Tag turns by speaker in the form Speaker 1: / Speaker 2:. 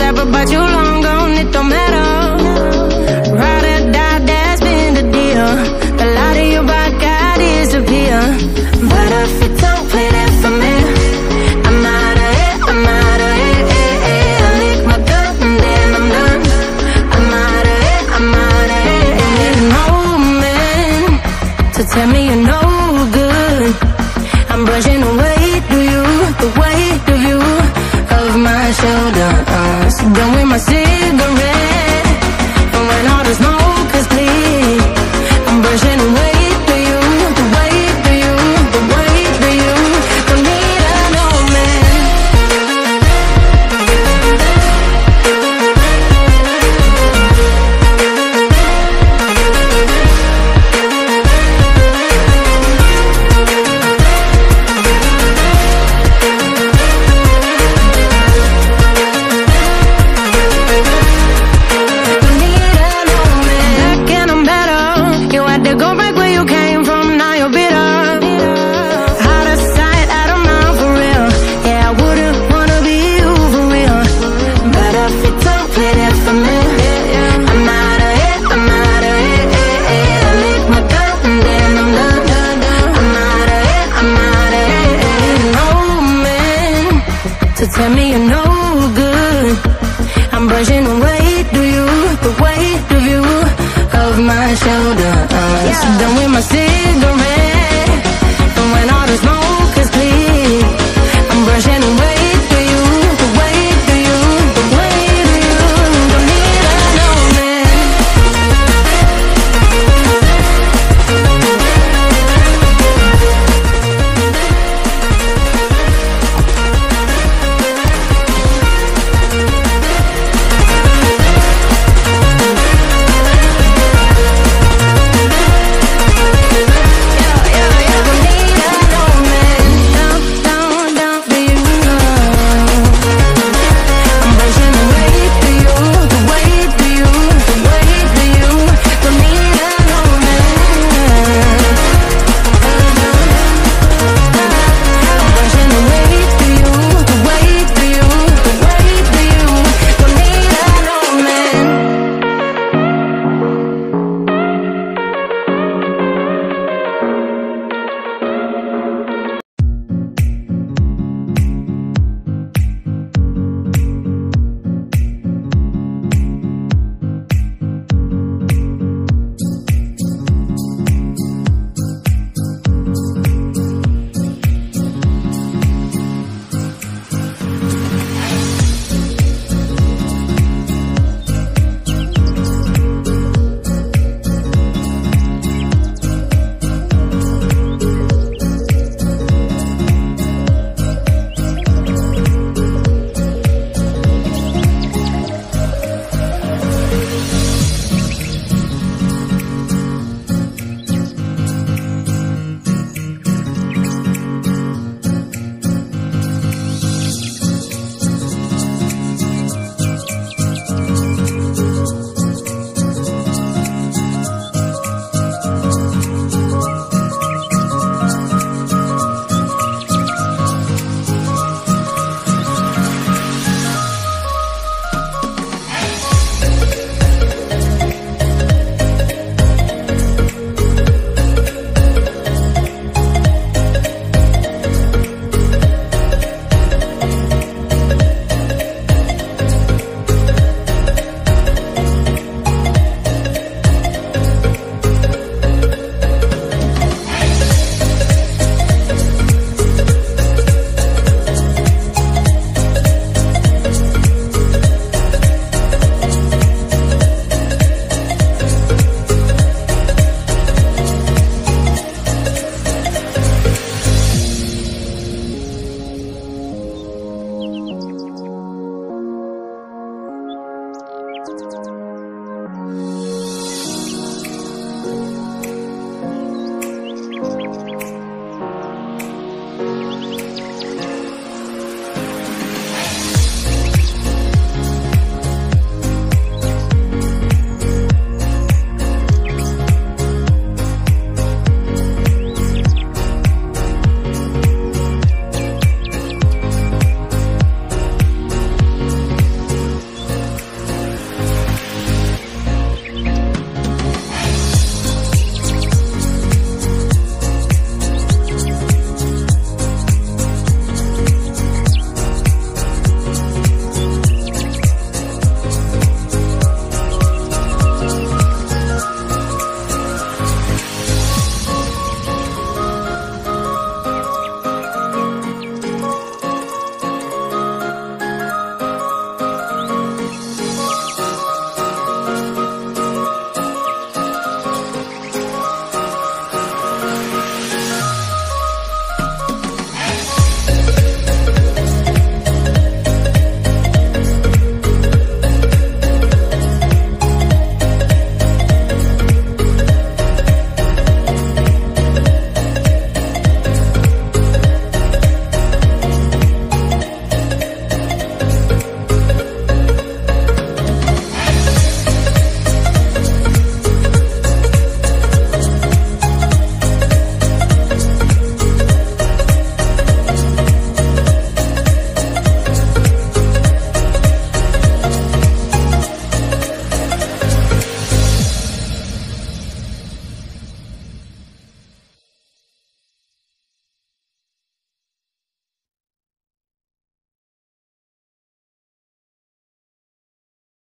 Speaker 1: forever, but you long gone, it don't matter. Ride or die, that's been the deal. The light of your back, I disappear. But if you don't play that for me, I'm out of it, I'm out of it. I lick my gun and then I'm done. I'm out of it, I'm out of it. And there's no man to tell me you're no good. I'm brushing away to you, the weight of you, of my shoulder. So done with my cigarette, and when all the smoke is clear, I'm brushing away to you, the weight of you, the weight of you. Don't need a no man. Tell me you're no good. I'm brushing away to you, the weight of you, of my shoulder. So done with my cigarette, and when all the smoke